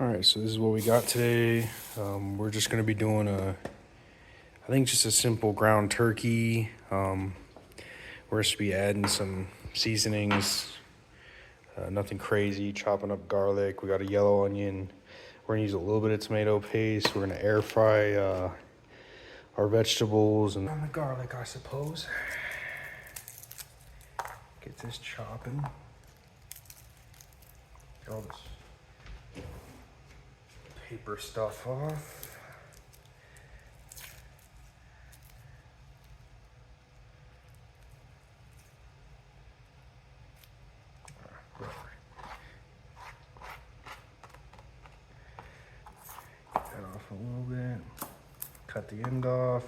All right, so this is what we got today. We're just gonna be doing I think just a simple ground turkey. We're supposed to be adding some seasonings, nothing crazy, chopping up garlic. We got a yellow onion. We're gonna use a little bit of tomato paste. We're gonna air fry our vegetables and on the garlic, I suppose. Get this chopping. Get all this paper stuff off. Get that off a little bit. Cut the end off.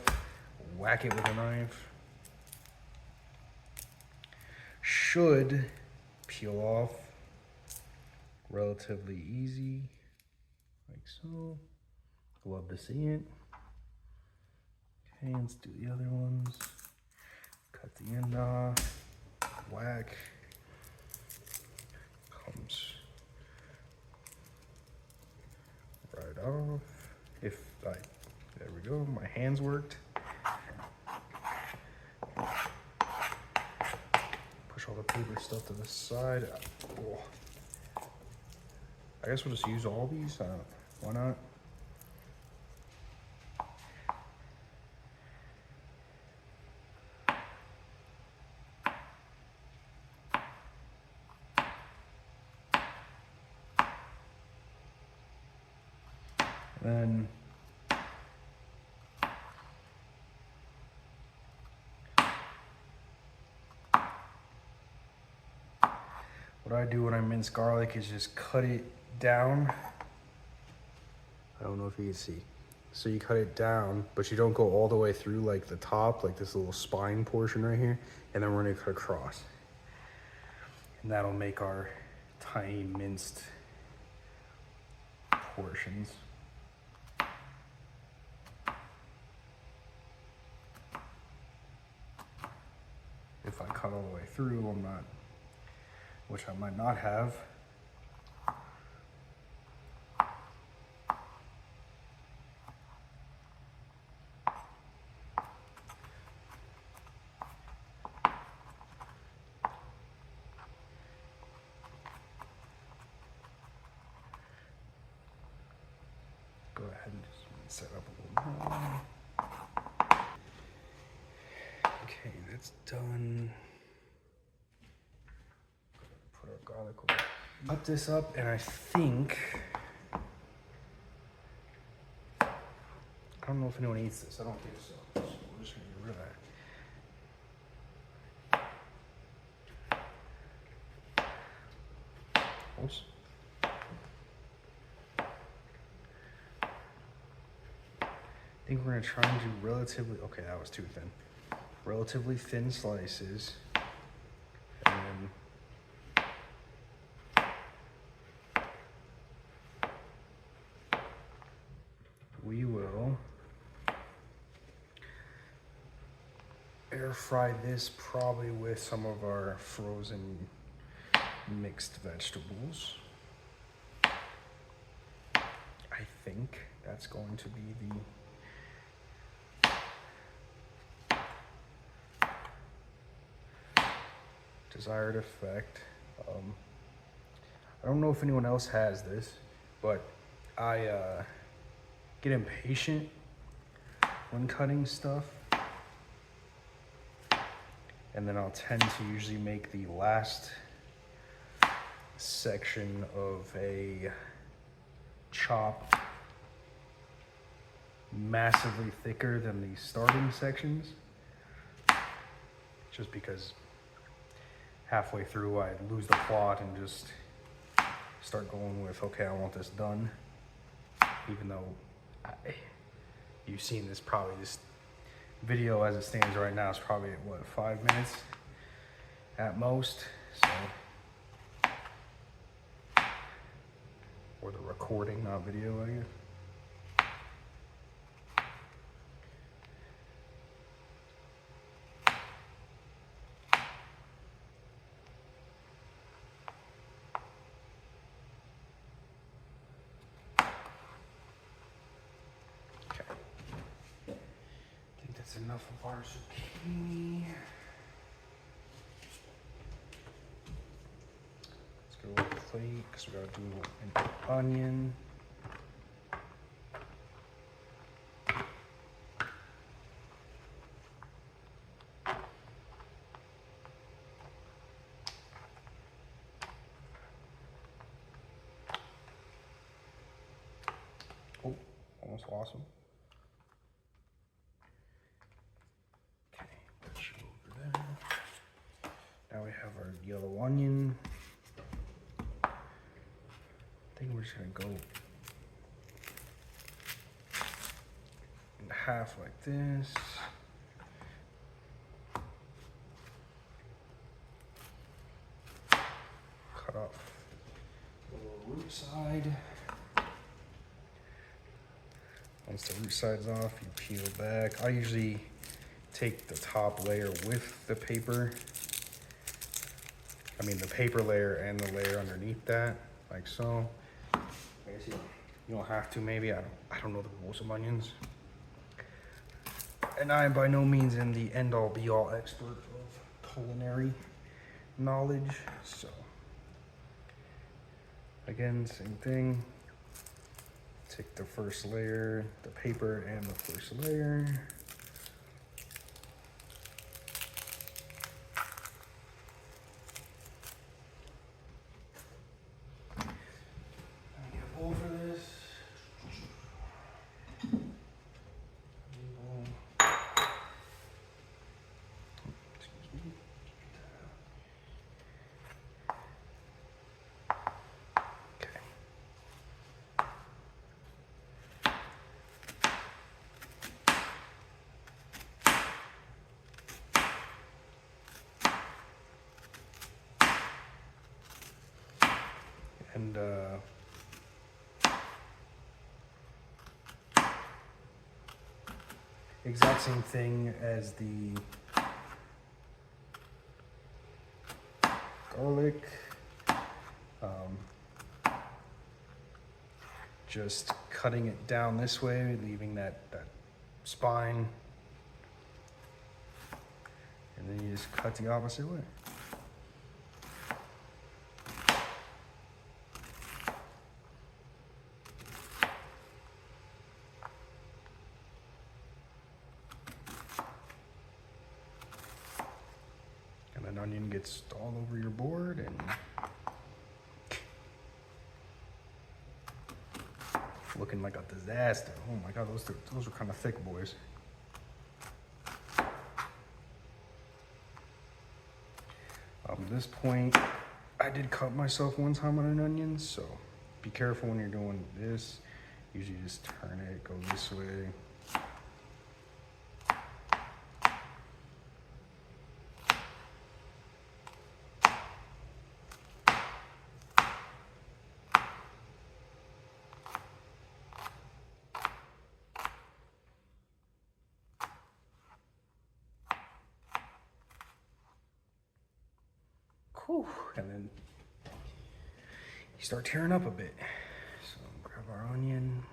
Whack it with a knife. Should peel off relatively easy, like so. Love to see it. Okay, let's do the other ones. Cut the end off. Whack. Comes right off. There we go. My hands worked. Push all the paper stuff to the side. Oh. I guess we'll just use all these. Why not? Then what I do when I mince garlic is just cut it down. I don't know if you can see. So you cut it down, but you don't go all the way through like the top, like this little spine portion right here, and then we're gonna cut across. And that'll make our tiny minced portions. If I cut all the way through, which I might not have. Go ahead and just set up a little more. Okay, that's done. Put our garlic away. Cut this up, and I think, I don't know if anyone eats this. I don't think so. So we're just gonna get rid of that. Oops. I think we're gonna try and do okay, that was too thin. Relatively thin slices. And then we will air fry this probably with some of our frozen mixed vegetables. I think that's going to be the desired effect. I don't know if anyone else has this, but I get impatient when cutting stuff, and then I'll tend to usually make the last section of a chop massively thicker than the starting sections, just because halfway through I lose the plot and just start going with, okay, I want this done, even though you've seen this video as it stands right now is probably at what, 5 minutes at most, so, or the recording, not video, I guess. That's enough of our zucchini. Let's go with the plate because we gotta do an onion. Oh, almost lost him. Okay, put you over there. Now we have our yellow onion. I think we're just gonna go in half like this. Cut off the little root side. Once the root side's off, you peel back. I usually take the top layer with the paper. I mean the paper layer and the layer underneath that, like so. I guess you don't have to, maybe. I don't know the rules of onions. And I am by no means in the end-all be-all expert of culinary knowledge, so. Again, same thing. Take the first layer, the paper and the first layer. Get a bowl for this. Excuse me. Okay. And exact same thing as the garlic. Just cutting it down this way, leaving that spine. And then you just cut the opposite way. And an onion gets all over your board and looking like a disaster. Oh my God, those are kind of thick, boys. At this point, I did cut myself one time on an onion, so be careful when you're doing this. Usually just turn it, go this way. Whew. And then you start tearing up a bit. So grab our onion,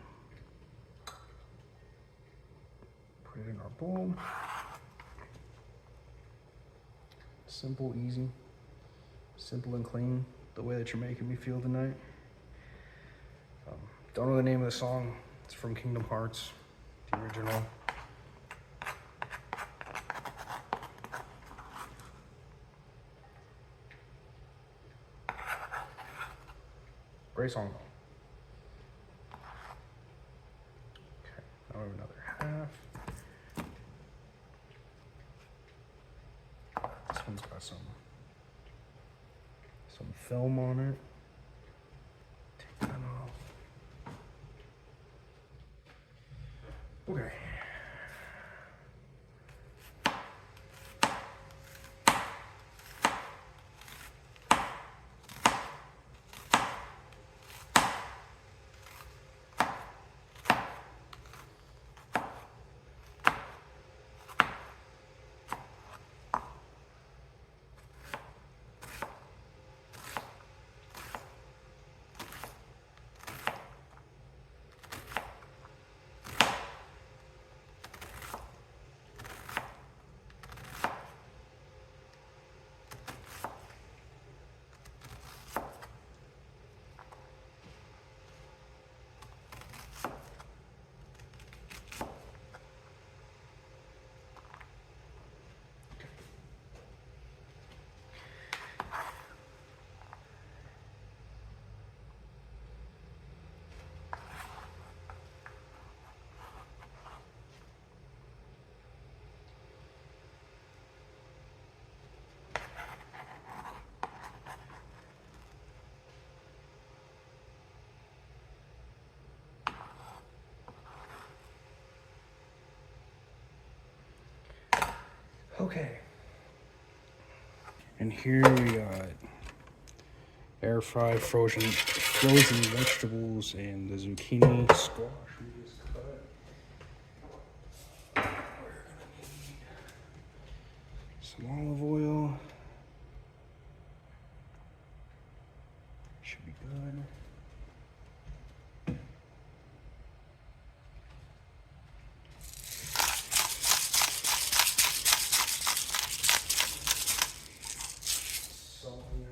put it in our bowl. Simple, easy, simple and clean, the way that you're making me feel tonight. Don't know the name of the song. It's from Kingdom Hearts, the original. Great song. Okay, now we have another half. This one's got some film on it. Take that off. Okay. Okay. And here we got air fried frozen vegetables and the zucchini squash we just cut. We're gonna need some olive oil. Should be good. Salt in there.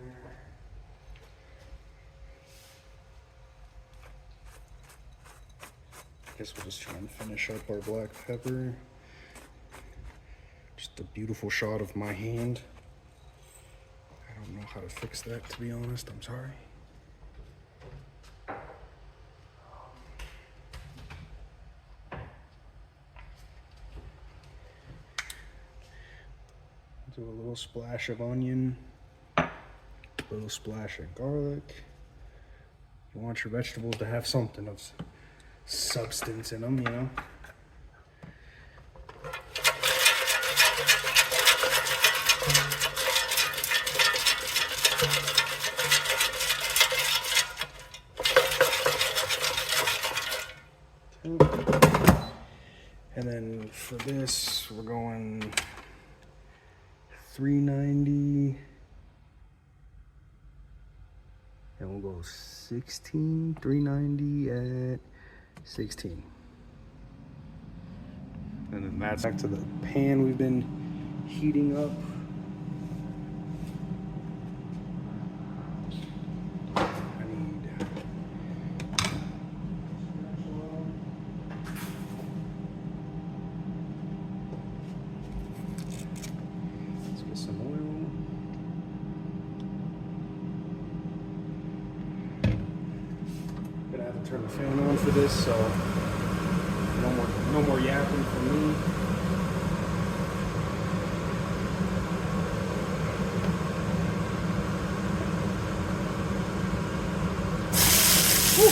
Guess we'll just try and finish up our black pepper. Just a beautiful shot of my hand. I don't know how to fix that, to be honest. I'm sorry. Do a little splash of onion, a little splash of garlic. You want your vegetables to have something of substance in them, you know. And then for this, we're going 390, and we'll go 16, 390 at 16. And then that's back to the pan we've been heating up. I need let's get some oil. Gonna have to turn the fan on for this, so no more yapping from me. Woo.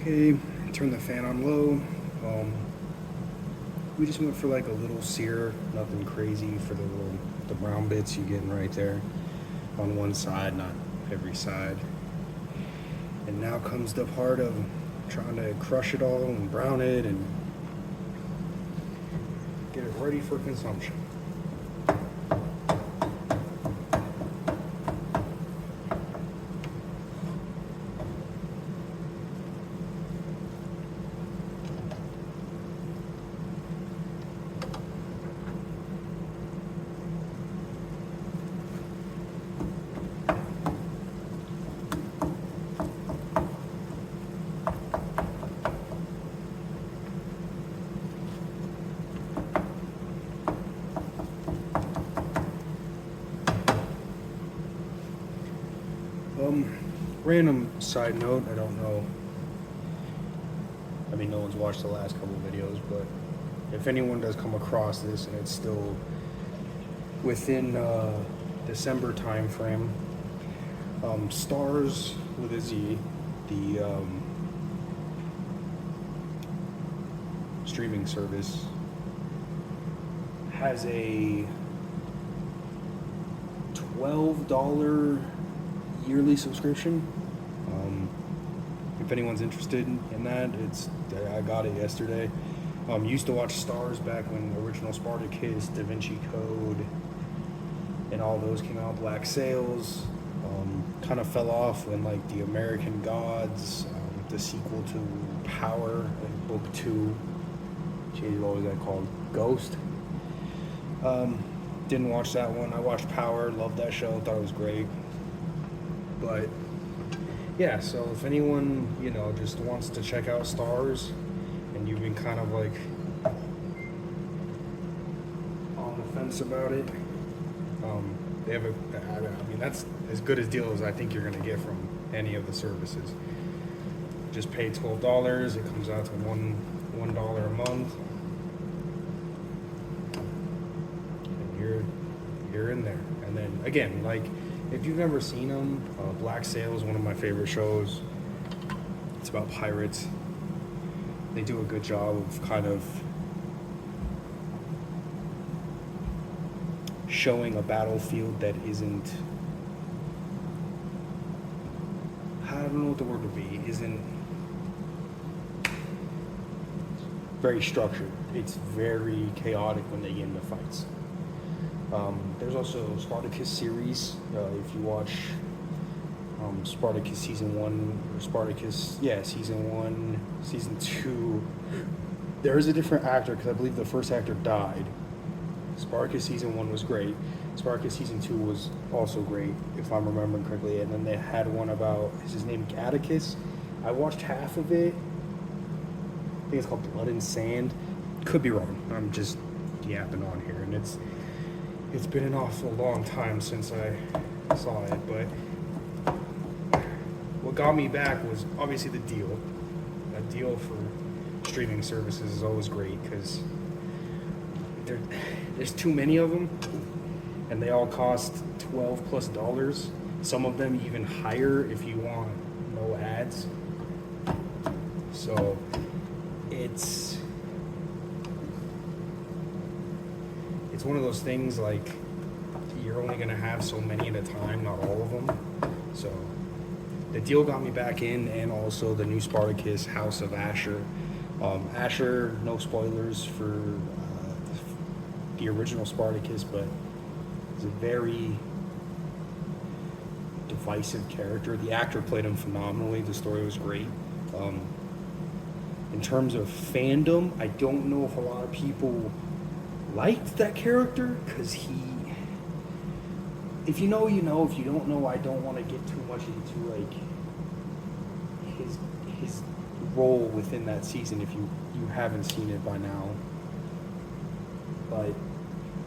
Okay, turn the fan on low. We just went for like a little sear, nothing crazy for the brown bits you getting right there on one side, not every side. And now comes the part of trying to crush it all and brown it and get it ready for consumption. Random side note, I don't know. I mean, no one's watched the last couple videos, but if anyone does come across this and it's still within December time frame, Stars with a Z, the streaming service, has a $12 yearly subscription. If anyone's interested in that, I got it yesterday. Used to watch Stars back when the original Spartacus, Da Vinci Code, and all those came out. Black Sails. Kind of fell off when like the American Gods, the sequel to Power, like book 2. What was that called? Ghost. Didn't watch that one. I watched Power. Loved that show. Thought it was great. But yeah, so if anyone, just wants to check out Stars and you've been kind of like on the fence about it, they have that's as good a deal as I think you're going to get from any of the services. Just pay $12. It comes out to $1 a month. And you're in there. And then again, like, if you've never seen them, Black Sail is one of my favorite shows. It's about pirates. They do a good job of kind of showing a battlefield that isn't, I don't know what the word would be, isn't very structured. It's very chaotic when they get into fights. There's also Spartacus series. If you watch Spartacus season 1 or Spartacus, season 1, season 2, there is a different actor because I believe the first actor died. Spartacus season 1 was great. Spartacus season 2 was also great, if I'm remembering correctly. And then they had one about, is his name Atticus? I watched half of it. I think it's called Blood and Sand. Could be wrong. I'm just yapping on here, and it's been an awful long time since I saw it, but what got me back was obviously the deal. That deal for streaming services is always great because there's too many of them, and they all cost $12+. Some of them even higher if you want no ads. So it's one of those things, like, you're only going to have so many at a time, not all of them. So the deal got me back in, and also the new Spartacus, House of Asher. Asher, no spoilers for the original Spartacus, but it's a very divisive character. The actor played him phenomenally. The story was great. In terms of fandom, I don't know if a lot of people liked that character, because if you know, you know. If you don't know, I don't want to get too much into like his role within that season if you haven't seen it by now. But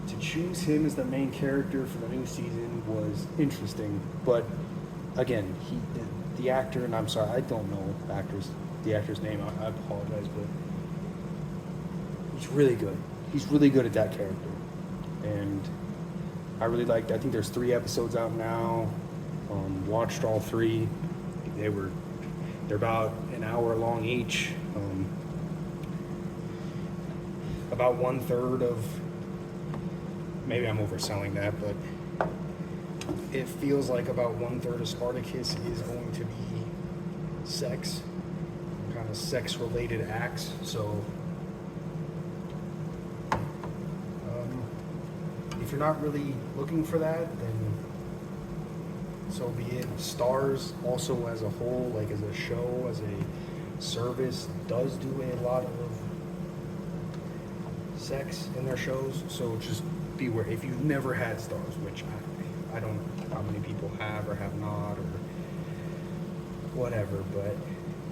to choose him as the main character for the new season was interesting. But again, the actor, and I'm sorry, I don't know the actor's name. I apologize, but he's really good. He's really good at that character, and I really liked. I think there's 3 episodes out now. Watched all 3. They're about an hour long each. About 1/3 of, maybe I'm overselling that, but it feels like about 1/3 of Spartacus is going to be sex, kind of sex-related acts. So if you're not really looking for that, then so be it. Stars also as a whole, like as a show, as a service, does do a lot of sex in their shows. So just beware. If you've never had Stars, which I don't know how many people have or have not or whatever, but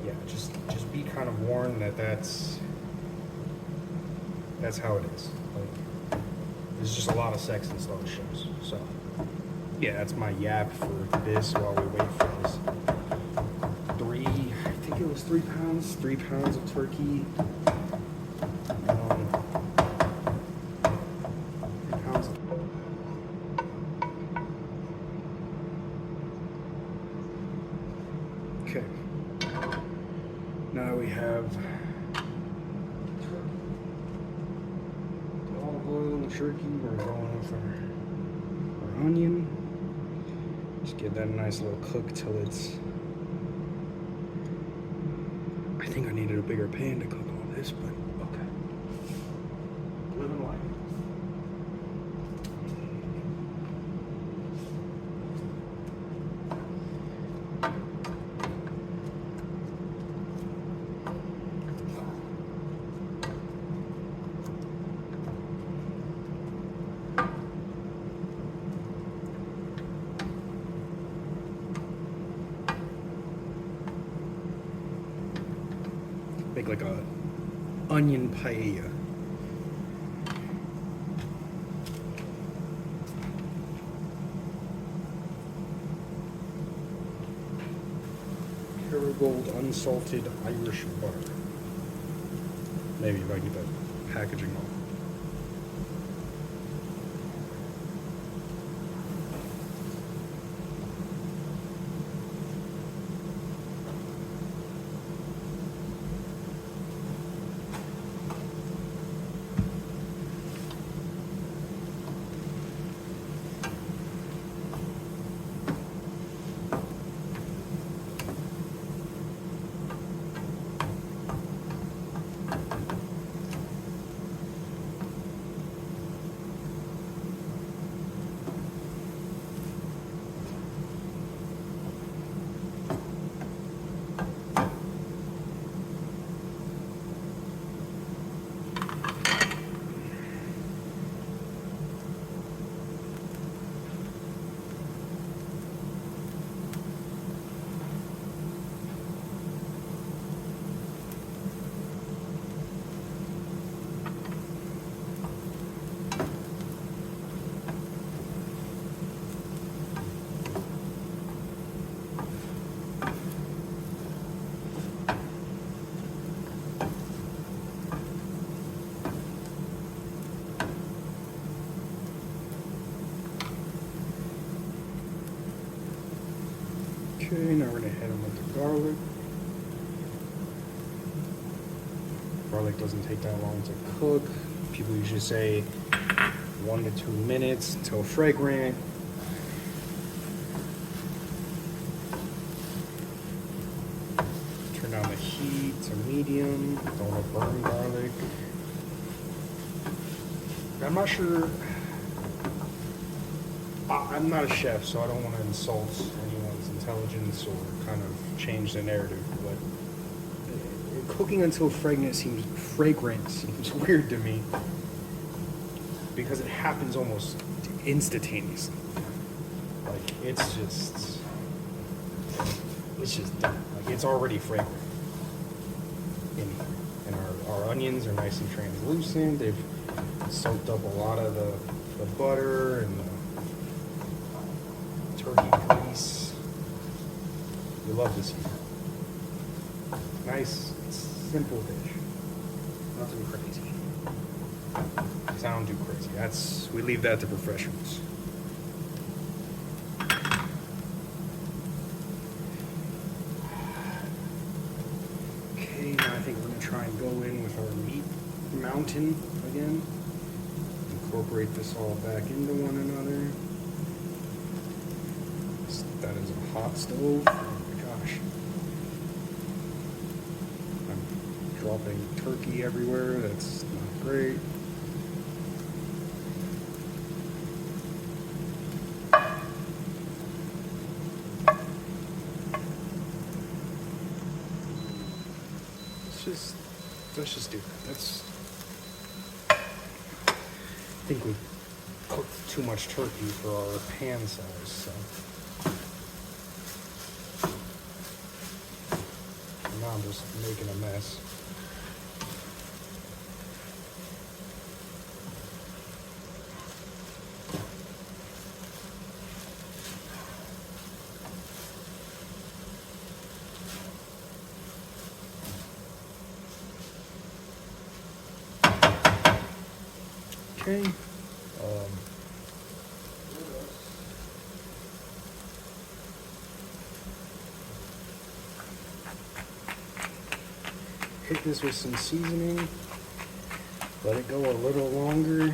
yeah, just be kind of warned that that's how it is. Like, there's just a lot of sex in Star shows. So yeah, that's my yap for this while we wait for this. was 3 pounds. 3 pounds of turkey. 3 pounds of. Okay. Now we have olive oil and the turkey. We're going with our onion. Just give that a nice little cook till it's. I think I needed a bigger pan to cook all this, but okay. Living life. Make like a onion paella. Kerrygold unsalted Irish butter. Maybe if I get the packaging off. Okay, now we're gonna hit them with the garlic. Garlic doesn't take that long to cook. People usually say 1 to 2 minutes until fragrant. Turn down the heat to medium. Don't want to burn garlic. I'm not sure. I'm not a chef, so I don't want to insult anyone's intelligence or kind of change the narrative. But cooking until fragrant seems weird to me because it happens almost instantaneously. Like it's just done. Like it's already fragrant. And our onions are nice and translucent. They've soaked up a lot of the butter and the turkey grease. You love this here. Nice, simple dish. Nothing crazy. Sound too crazy. We leave that to professionals. Okay, now I think we're gonna try and go in with our meat mountain again. Incorporate this all back into one another. That is a hot stove. Oh my gosh. I'm dropping turkey everywhere. That's not great. Let's just do that. I think we cooked too much turkey for our pan size, so. Now I'm just making a mess. Okay. Hit this with some seasoning. Let it go a little longer.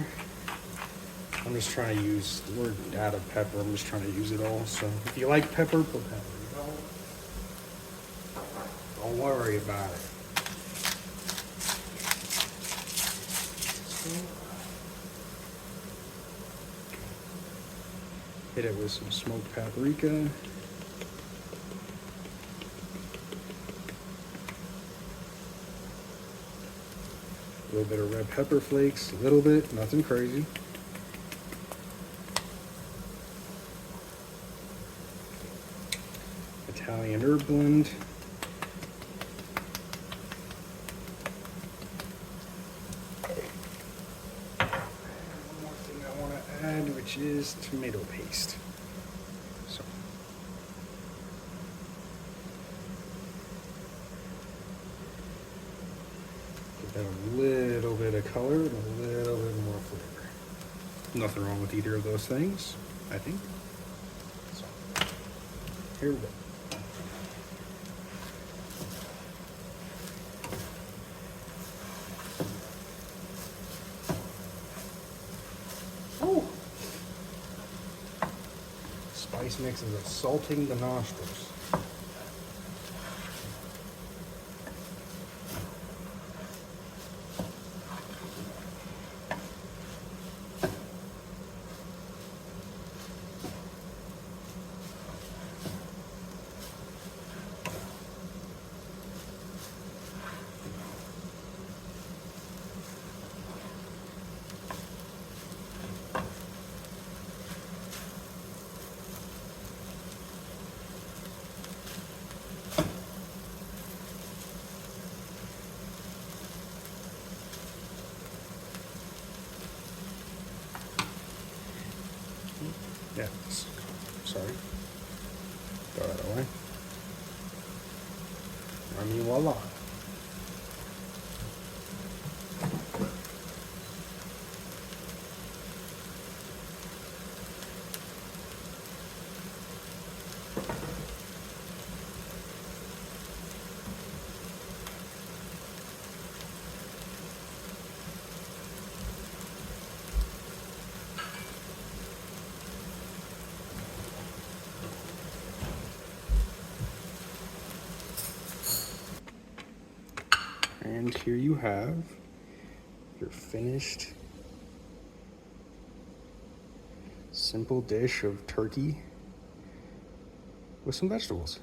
I'm just trying to use, we're out of pepper. I'm just trying to use it all. So if you like pepper, put pepper. Don't worry about it. Hit it with some smoked paprika. A little bit of red pepper flakes, a little bit, nothing crazy. Italian herb blend. One more thing I want to add, which is tomato paste. So. Give that a little bit of color and a little bit more flavor. Nothing wrong with either of those things, I think. So, here we go. Oh! Spice mix is assaulting the nostrils. Yeah, sorry. Throw that away. I mean, voila. And here you have your finished simple dish of turkey with some vegetables.